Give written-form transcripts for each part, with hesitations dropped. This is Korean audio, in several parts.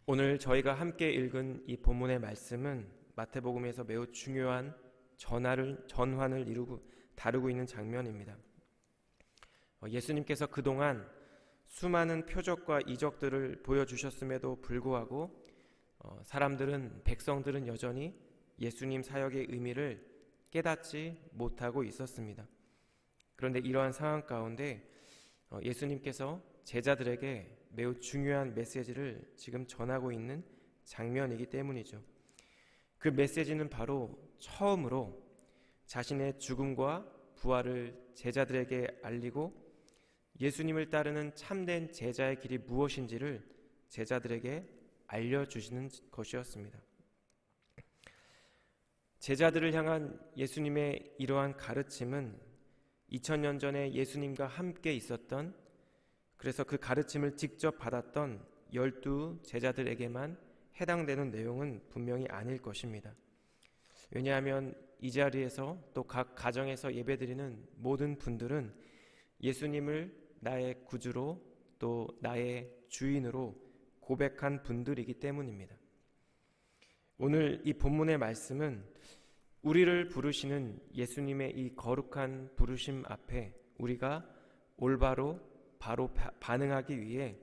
오늘 저희가 함께 읽은 이 본문의 말씀은 마태복음에서 매우 중요한 전환을 다루고 있는 장면입니다. 예수님께서 그동안 수많은 표적과 이적들을 보여주셨음에도 불구하고 백성들은 여전히 예수님 사역의 의미를 깨닫지 못하고 있었습니다. 그런데 이러한 상황 가운데 예수님께서 제자들에게 매우 중요한 메시지를 지금 전하고 있는 장면이기 때문이죠. 그 메시지는 바로 처음으로 자신의 죽음과 부활을 제자들에게 알리고 예수님을 따르는 참된 제자의 길이 무엇인지를 제자들에게 알려주시는 것이었습니다. 제자들을 향한 예수님의 이러한 가르침은 2000년 전에 예수님과 함께 있었던, 그래서 그 가르침을 직접 받았던 12 제자들에게만 해당되는 내용은 분명히 아닐 것입니다. 왜냐하면 이 자리에서 또 각 가정에서 예배드리는 모든 분들은 예수님을 나의 구주로 또 나의 주인으로 고백한 분들이기 때문입니다. 오늘 이 본문의 말씀은 우리를 부르시는 예수님의 이 거룩한 부르심 앞에 우리가 올바로 바로 반응하기 위해,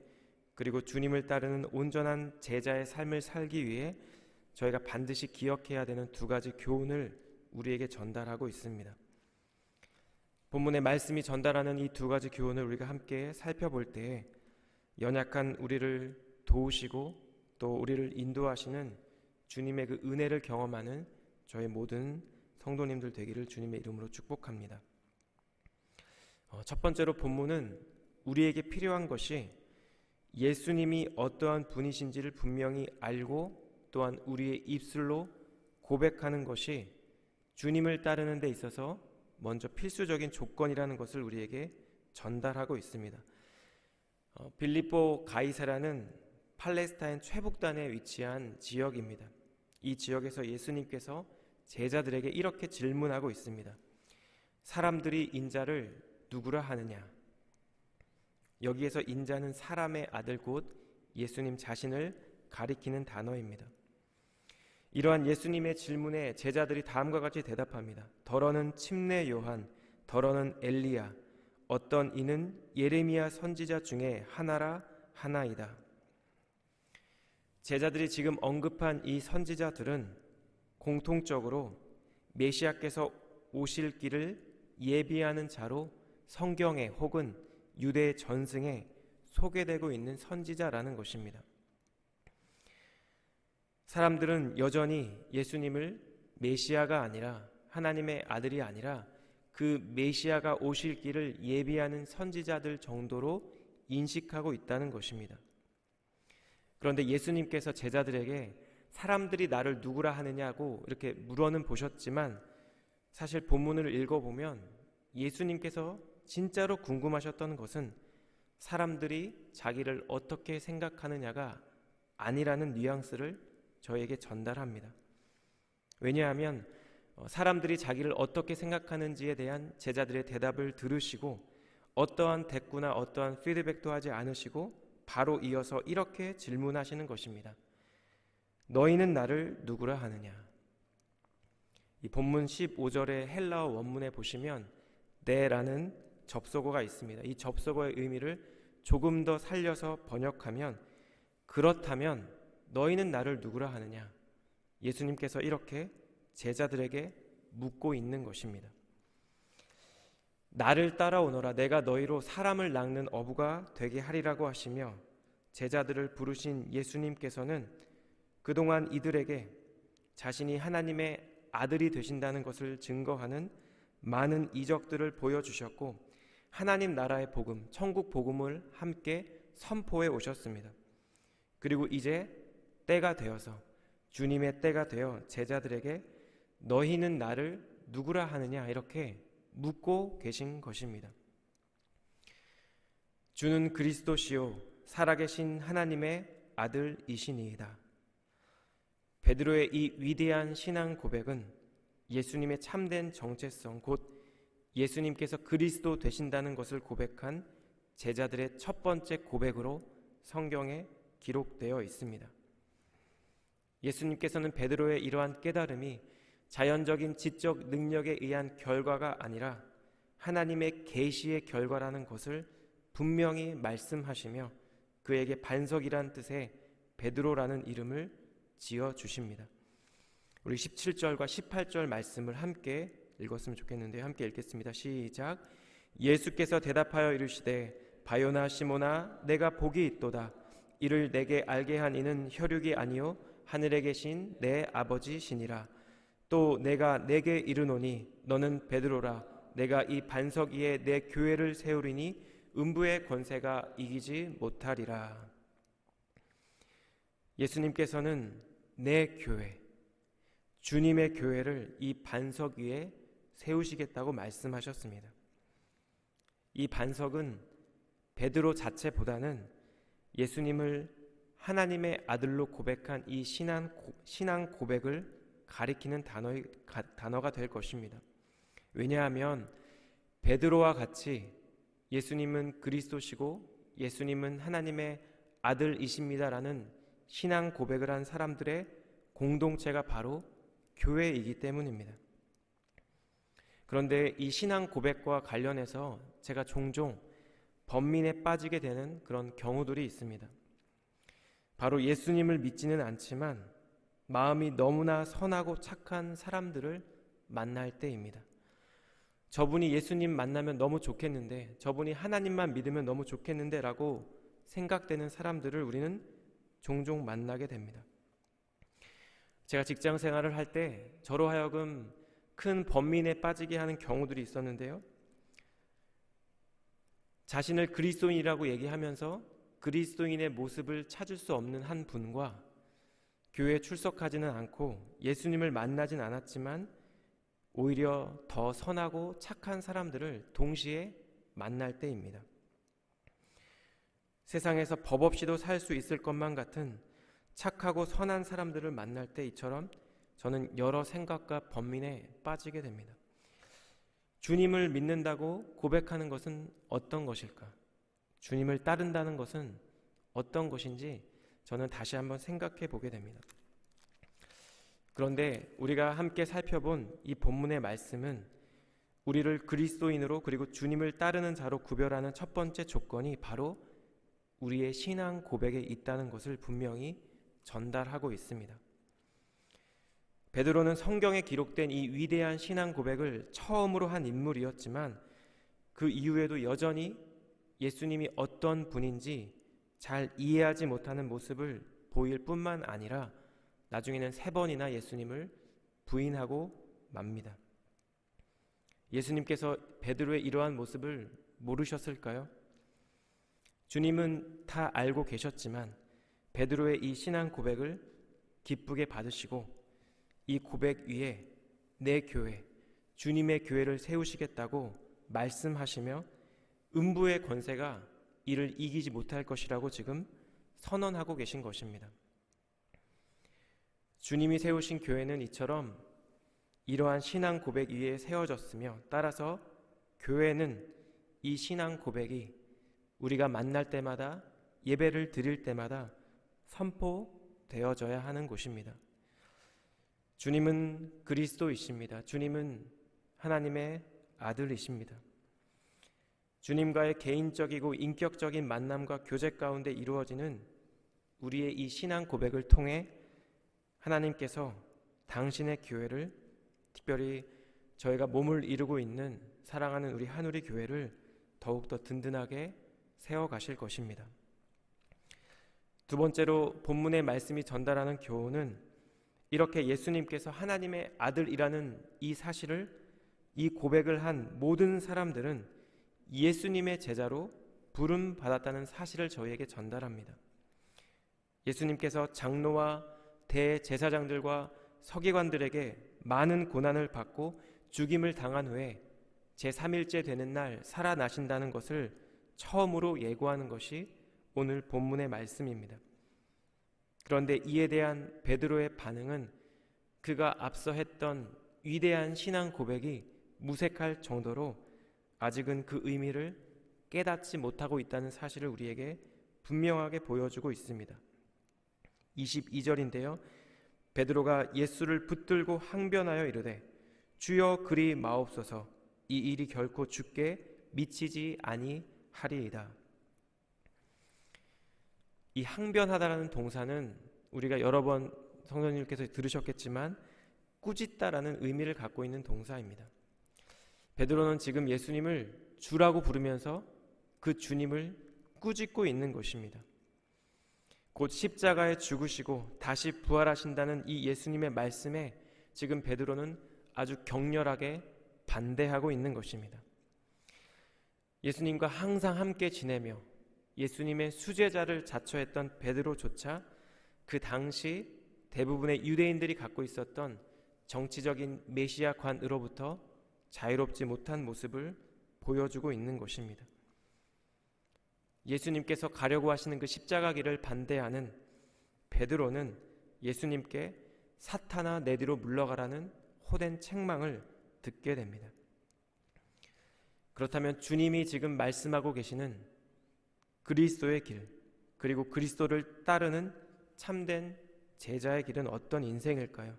그리고 주님을 따르는 온전한 제자의 삶을 살기 위해 저희가 반드시 기억해야 되는 두 가지 교훈을 우리에게 전달하고 있습니다. 본문의 말씀이 전달하는 이 두 가지 교훈을 우리가 함께 살펴볼 때에 연약한 우리를 도우시고 또 우리를 인도하시는 주님의 그 은혜를 경험하는 저희 모든 성도님들 되기를 주님의 이름으로 축복합니다. 첫 번째로 본문은 우리에게 필요한 것이 예수님이 어떠한 분이신지를 분명히 알고 또한 우리의 입술로 고백하는 것이 주님을 따르는 데 있어서 먼저 필수적인 조건이라는 것을 우리에게 전달하고 있습니다. 빌립보 가이사라는 팔레스타인 최북단에 위치한 지역입니다. 이 지역에서 예수님께서 제자들에게 이렇게 질문하고 있습니다. 사람들이 인자를 누구라 하느냐? 여기에서 인자는 사람의 아들 곧 예수님 자신을 가리키는 단어입니다. 이러한 예수님의 질문에 제자들이 다음과 같이 대답합니다. 더러는 침례 요한, 더러는 엘리야, 어떤 이는 예레미야 선지자 중에 하나라 하나이다. 제자들이 지금 언급한 이 선지자들은 공통적으로 메시아께서 오실 길을 예비하는 자로 성경에 혹은 유대 전승에 소개되고 있는 선지자라는 것입니다. 사람들은 여전히 예수님을 메시아가 아니라, 하나님의 아들이 아니라 그 메시아가 오실 길을 예비하는 선지자들 정도로 인식하고 있다는 것입니다. 그런데 예수님께서 제자들에게 사람들이 나를 누구라 하느냐고 이렇게 물어는 보셨지만, 사실 본문을 읽어보면 예수님께서 진짜로 궁금하셨던 것은 사람들이 자기를 어떻게 생각하느냐가 아니라는 뉘앙스를 저에게 전달합니다. 왜냐하면 사람들이 자기를 어떻게 생각하는지에 대한 제자들의 대답을 들으시고 어떠한 대꾸나 어떠한 피드백도 하지 않으시고 바로 이어서 이렇게 질문하시는 것입니다. 너희는 나를 누구라 하느냐? 이 본문 15절의 헬라어 원문에 보시면 네라는 접속어가 있습니다. 이 접속어의 의미를 조금 더 살려서 번역하면 그렇다면 너희는 나를 누구라 하느냐? 예수님께서 이렇게 제자들에게 묻고 있는 것입니다. 나를 따라오너라, 내가 너희로 사람을 낚는 어부가 되게 하리라고 하시며, 제자들을 부르신 예수님께서는 그동안 이들에게 자신이 하나님의 아들이 되신다는 것을 증거하는 많은 이적들을 보여주셨고 하나님 나라의 복음, 천국 복음을 함께 선포해 오셨습니다. 그리고 이제 때가 되어서, 주님의 때가 되어 제자들에게 너희는 나를 누구라 하느냐 이렇게 묻고 계신 것입니다. 주는 그리스도시요 살아계신 하나님의 아들이시니이다. 베드로의 이 위대한 신앙 고백은 예수님의 참된 정체성, 곧 예수님께서 그리스도 되신다는 것을 고백한 제자들의 첫 번째 고백으로 성경에 기록되어 있습니다. 예수님께서는 베드로의 이러한 깨달음이 자연적인 지적 능력에 의한 결과가 아니라 하나님의 계시의 결과라는 것을 분명히 말씀하시며 그에게 반석이란 뜻의 베드로라는 이름을 지어 주십니다. 우리 17절과 18절 말씀을 함께 읽었으면 좋겠는데 함께 읽겠습니다. 시작. 예수께서 대답하여 이르시되 바요나 시모나 내가 복이 있도다. 이를 내게 알게 한 이는 혈육이 아니요 하늘에 계신 내 아버지시니라. 또 내가 내게 이르노니 너는 베드로라. 내가 이 반석 위에 내 교회를 세우리니 음부의 권세가 이기지 못하리라. 예수님께서는 내 교회, 주님의 교회를 이 반석 위에 세우시겠다고 말씀하셨습니다. 이 반석은 베드로 자체보다는 예수님을 하나님의 아들로 고백한 이 신앙 고백을 가리키는 단어가 될 것입니다. 왜냐하면 베드로와 같이 예수님은 그리스도시고 예수님은 하나님의 아들이십니다라는 신앙 고백을 한 사람들의 공동체가 바로 교회이기 때문입니다. 그런데 이 신앙 고백과 관련해서 제가 종종 번민에 빠지게 되는 그런 경우들이 있습니다. 바로 예수님을 믿지는 않지만 마음이 너무나 선하고 착한 사람들을 만날 때입니다. 저분이 예수님 만나면 너무 좋겠는데, 저분이 하나님만 믿으면 너무 좋겠는데 라고 생각되는 사람들을 우리는 종종 만나게 됩니다. 제가 직장 생활을 할 때 저로 하여금 큰 번민에 빠지게 하는 경우들이 있었는데요. 자신을 그리스도인이라고 얘기하면서 그리스도인의 모습을 찾을 수 없는 한 분과 교회에 출석하지는 않고 예수님을 만나진 않았지만 오히려 더 선하고 착한 사람들을 동시에 만날 때입니다. 세상에서 법 없이도 살 수 있을 것만 같은 착하고 선한 사람들을 만날 때 이처럼 저는 여러 생각과 번민에 빠지게 됩니다. 주님을 믿는다고 고백하는 것은 어떤 것일까? 주님을 따른다는 것은 어떤 것인지 저는 다시 한번 생각해 보게 됩니다. 그런데 우리가 함께 살펴본 이 본문의 말씀은 우리를 그리스도인으로 그리고 주님을 따르는 자로 구별하는 첫 번째 조건이 바로 우리의 신앙 고백에 있다는 것을 분명히 전달하고 있습니다. 베드로는 성경에 기록된 이 위대한 신앙 고백을 처음으로 한 인물이었지만 그 이후에도 여전히 예수님이 어떤 분인지 잘 이해하지 못하는 모습을 보일 뿐만 아니라 나중에는 3번이나 예수님을 부인하고 맙니다. 예수님께서 베드로의 이러한 모습을 모르셨을까요? 주님은 다 알고 계셨지만 베드로의 이 신앙 고백을 기쁘게 받으시고 이 고백 위에 내 교회, 주님의 교회를 세우시겠다고 말씀하시며 음부의 권세가 이를 이기지 못할 것이라고 지금 선언하고 계신 것입니다. 주님이 세우신 교회는 이처럼 이러한 신앙 고백 위에 세워졌으며 따라서 교회는 이 신앙 고백이 우리가 만날 때마다 예배를 드릴 때마다 선포되어져야 하는 곳입니다. 주님은 그리스도이십니다. 주님은 하나님의 아들이십니다. 주님과의 개인적이고 인격적인 만남과 교제 가운데 이루어지는 우리의 이 신앙 고백을 통해 하나님께서 당신의 교회를, 특별히 저희가 몸을 이루고 있는 사랑하는 우리 한우리 교회를 더욱더 든든하게 세워가실 것입니다. 두 번째로 본문의 말씀이 전달하는 교훈은 이렇게 예수님께서 하나님의 아들이라는 이 사실을, 이 고백을 한 모든 사람들은 예수님의 제자로 부름 받았다는 사실을 저희에게 전달합니다. 예수님께서 장로와 대제사장들과 서기관들에게 많은 고난을 받고 죽임을 당한 후에 제3일째 되는 날 살아나신다는 것을 처음으로 예고하는 것이 오늘 본문의 말씀입니다. 그런데 이에 대한 베드로의 반응은 그가 앞서 했던 위대한 신앙 고백이 무색할 정도로 아직은 그 의미를 깨닫지 못하고 있다는 사실을 우리에게 분명하게 보여주고 있습니다. 22절인데요. 베드로가 예수를 붙들고 항변하여 이르되 주여 그리 마옵소서 이 일이 결코 주께 미치지 아니하리이다. 이 항변하다라는 동사는 우리가 여러 번 성도님께서 들으셨겠지만 꾸짖다라는 의미를 갖고 있는 동사입니다. 베드로는 지금 예수님을 주라고 부르면서 그 주님을 꾸짖고 있는 것입니다. 곧 십자가에 죽으시고 다시 부활하신다는 이 예수님의 말씀에 지금 베드로는 아주 격렬하게 반대하고 있는 것입니다. 예수님과 항상 함께 지내며 예수님의 수제자를 자처했던 베드로조차 그 당시 대부분의 유대인들이 갖고 있었던 정치적인 메시아관으로부터 자유롭지 못한 모습을 보여주고 있는 것입니다. 예수님께서 가려고 하시는 그 십자가 길을 반대하는 베드로는 예수님께 사탄아 내 뒤로 물러가라는 호된 책망을 듣게 됩니다. 그렇다면 주님이 지금 말씀하고 계시는 그리스도의 길, 그리고 그리스도를 따르는 참된 제자의 길은 어떤 인생일까요?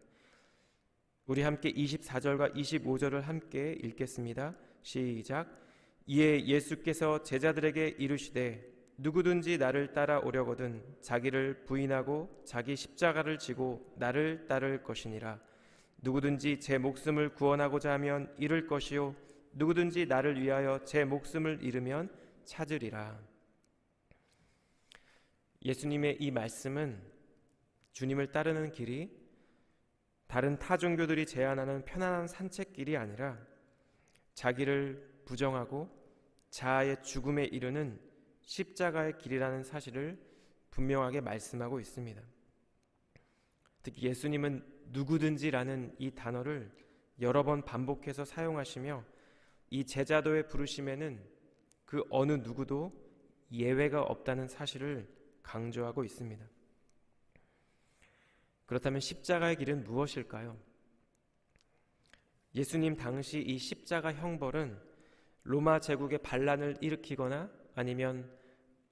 우리 함께 24절과 25절을 함께 읽겠습니다. 시작. 이에 예수께서 제자들에게 이르시되 누구든지 나를 따라오려거든 자기를 부인하고 자기 십자가를 지고 나를 따를 것이니라. 누구든지 제 목숨을 구원하고자 하면 잃을 것이요 누구든지 나를 위하여 제 목숨을 잃으면 찾으리라. 예수님의 이 말씀은 주님을 따르는 길이 다른 타 종교들이 제안하는 편안한 산책길이 아니라 자기를 부정하고 자아의 죽음에 이르는 십자가의 길이라는 사실을 분명하게 말씀하고 있습니다. 특히 예수님은 누구든지라는 이 단어를 여러 번 반복해서 사용하시며 이 제자도의 부르심에는 그 어느 누구도 예외가 없다는 사실을 강조하고 있습니다. 그렇다면 십자가의 길은 무엇일까요? 예수님 당시 이 십자가 형벌은 로마 제국의 반란을 일으키거나 아니면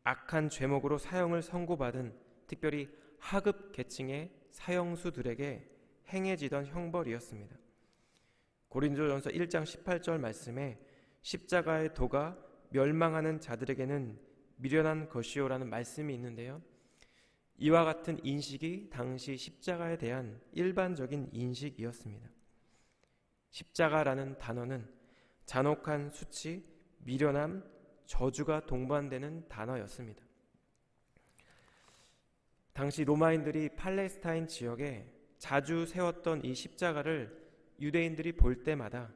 악한 죄목으로 사형을 선고받은 특별히 하급 계층의 사형수들에게 행해지던 형벌이었습니다. 고린도전서 1장 18절 말씀에 십자가의 도가 멸망하는 자들에게는 미련한 것이요라는 말씀이 있는데요. 이와 같은 인식이 당시 십자가에 대한 일반적인 인식이었습니다. 십자가라는 단어는 잔혹한 수치, 미련함, 저주가 동반되는 단어였습니다. 당시 로마인들이 팔레스타인 지역에 자주 세웠던 이 십자가를 유대인들이 볼 때마다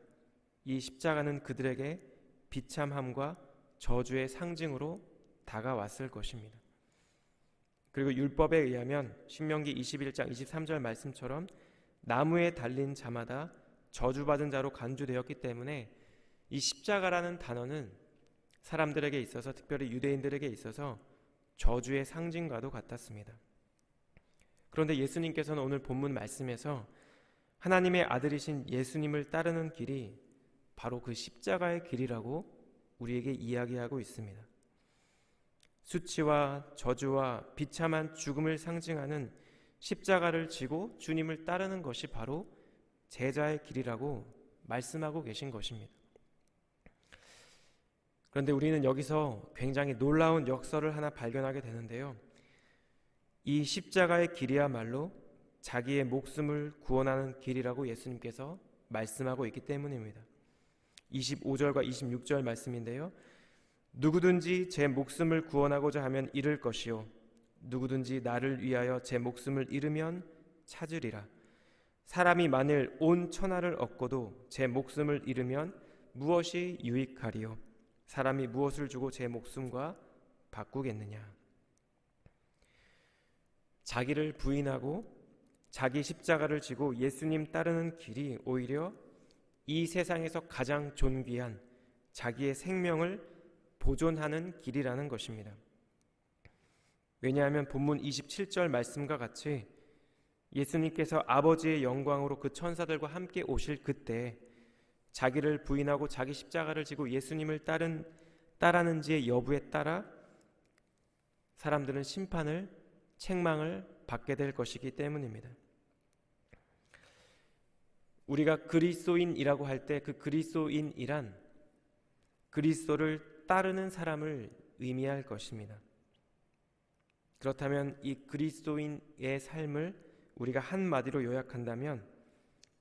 이 십자가는 그들에게 비참함과 저주의 상징으로 다가왔을 것입니다. 그리고 율법에 의하면 신명기 21장 23절 말씀처럼 나무에 달린 자마다 저주받은 자로 간주되었기 때문에 이 십자가라는 단어는 사람들에게 있어서, 특별히 유대인들에게 있어서 저주의 상징과도 같았습니다. 그런데 예수님께서는 오늘 본문 말씀에서 하나님의 아들이신 예수님을 따르는 길이 바로 그 십자가의 길이라고 우리에게 이야기하고 있습니다. 수치와 저주와 비참한 죽음을 상징하는 십자가를 지고 주님을 따르는 것이 바로 제자의 길이라고 말씀하고 계신 것입니다. 그런데 우리는 여기서 굉장히 놀라운 역설을 하나 발견하게 되는데요. 이 십자가의 길이야말로 자기의 목숨을 구원하는 길이라고 예수님께서 말씀하고 있기 때문입니다. 25절과 26절 말씀인데요. 누구든지 제 목숨을 구원하고자 하면 잃을 것이요 누구든지 나를 위하여 제 목숨을 잃으면 찾으리라. 사람이 만일 온 천하를 얻고도 제 목숨을 잃으면 무엇이 유익하리요? 사람이 무엇을 주고 제 목숨과 바꾸겠느냐? 자기를 부인하고 자기 십자가를 지고 예수님 따르는 길이 오히려 이 세상에서 가장 존귀한 자기의 생명을 보존하는 길이라는 것입니다. 왜냐하면 본문 27절 말씀과 같이 예수님께서 아버지의 영광으로 그 천사들과 함께 오실 그때 자기를 부인하고 자기 십자가를 지고 예수님을 따르는지의 여부에 따라 사람들은 심판을, 책망을 받게 될 것이기 때문입니다. 우리가 그리스도인이라고 할 때 그 그리스도인이란 그리스도를 따르는 사람을 의미할 것입니다. 그렇다면 이 그리스도인의 삶을 우리가 한마디로 요약한다면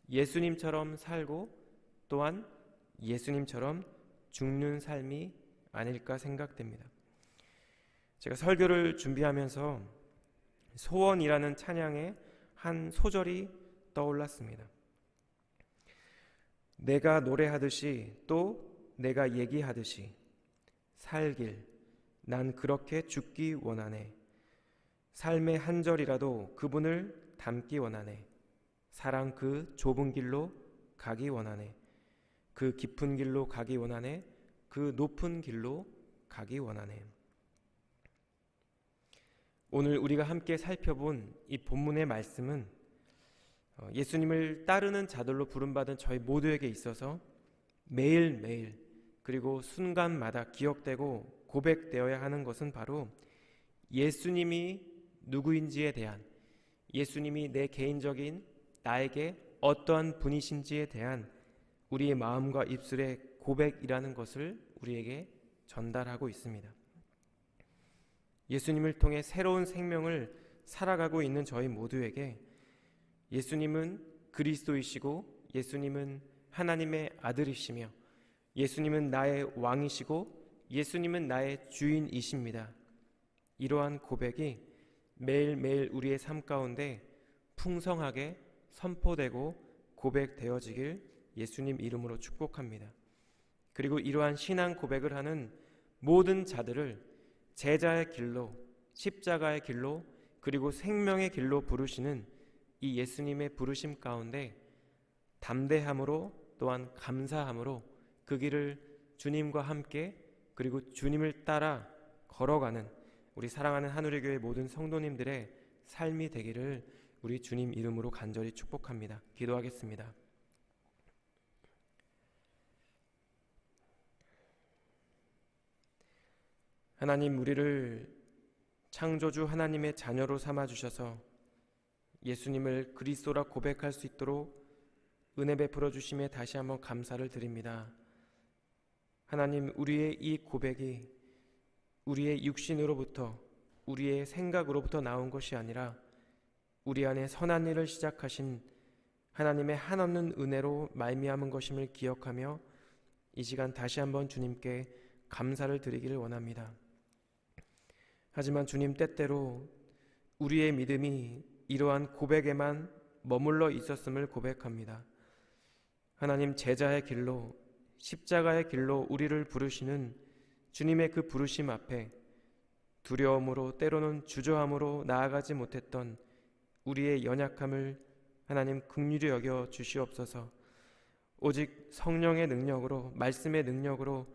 예수님처럼 살고 또한 예수님처럼 죽는 삶이 아닐까 생각됩니다. 제가 설교를 준비하면서 소원이라는 찬양의 한 소절이 떠올랐습니다. 내가 노래하듯이 또 내가 얘기하듯이 살길 난 그렇게 죽기 원하네. 삶의 한 절이라도 그분을 닮기 원하네. 사랑 그 좁은 길로 가기 원하네. 그 깊은 길로 가기 원하네. 그 높은 길로 가기 원하네. 오늘 우리가 함께 살펴본 이 본문의 말씀은 예수님을 따르는 자들로 부름받은 저희 모두에게 있어서 매일매일 그리고 순간마다 기억되고 고백되어야 하는 것은 바로 예수님이 누구인지에 대한, 예수님이 내 개인적인 나에게 어떠한 분이신지에 대한 우리의 마음과 입술의 고백이라는 것을 우리에게 전달하고 있습니다. 예수님을 통해 새로운 생명을 살아가고 있는 저희 모두에게 예수님은 그리스도이시고 예수님은 하나님의 아들이시며 예수님은 나의 왕이시고 예수님은 나의 주인이십니다. 이러한 고백이 매일매일 우리의 삶 가운데 풍성하게 선포되고 고백되어지길 예수님 이름으로 축복합니다. 그리고 이러한 신앙 고백을 하는 모든 자들을 제자의 길로, 십자가의 길로, 그리고 생명의 길로 부르시는 이 예수님의 부르심 가운데 담대함으로 또한 감사함으로 그 길을 주님과 함께 그리고 주님을 따라 걸어가는 우리 사랑하는 하늘의 교회 모든 성도님들의 삶이 되기를 우리 주님 이름으로 간절히 축복합니다. 기도하겠습니다. 하나님, 우리를 창조주 하나님의 자녀로 삼아주셔서 예수님을 그리스도라 고백할 수 있도록 은혜 베풀어 주심에 다시 한번 감사를 드립니다. 하나님, 우리의 이 고백이 우리의 육신으로부터 우리의 생각으로부터 나온 것이 아니라 우리 안에 선한 일을 시작하신 하나님의 한없는 은혜로 말미암은 것임을 기억하며 이 시간 다시 한번 주님께 감사를 드리기를 원합니다. 하지만 주님, 때때로 우리의 믿음이 이러한 고백에만 머물러 있었음을 고백합니다. 하나님, 제자의 길로, 십자가의 길로 우리를 부르시는 주님의 그 부르심 앞에 두려움으로 때로는 주저함으로 나아가지 못했던 우리의 연약함을 하나님 긍휼히 여겨 주시옵소서. 오직 성령의 능력으로, 말씀의 능력으로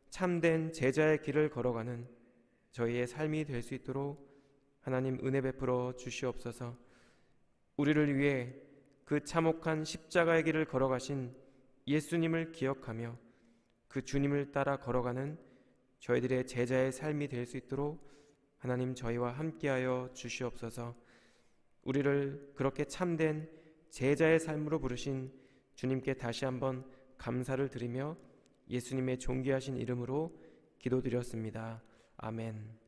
참된 제자의 길을 걸어가는 저희의 삶이 될 수 있도록 하나님 은혜 베풀어 주시옵소서. 우리를 위해 그 참혹한 십자가의 길을 걸어가신 예수님을 기억하며 그 주님을 따라 걸어가는 저희들의 제자의 삶이 될 수 있도록 하나님 저희와 함께하여 주시옵소서. 우리를 그렇게 참된 제자의 삶으로 부르신 주님께 다시 한번 감사를 드리며 예수님의 존귀하신 이름으로 기도드렸습니다. 아멘.